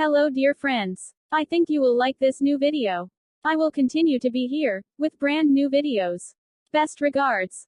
Hello dear friends. I think you will like this new video. I will continue to be here, with brand new videos. Best regards.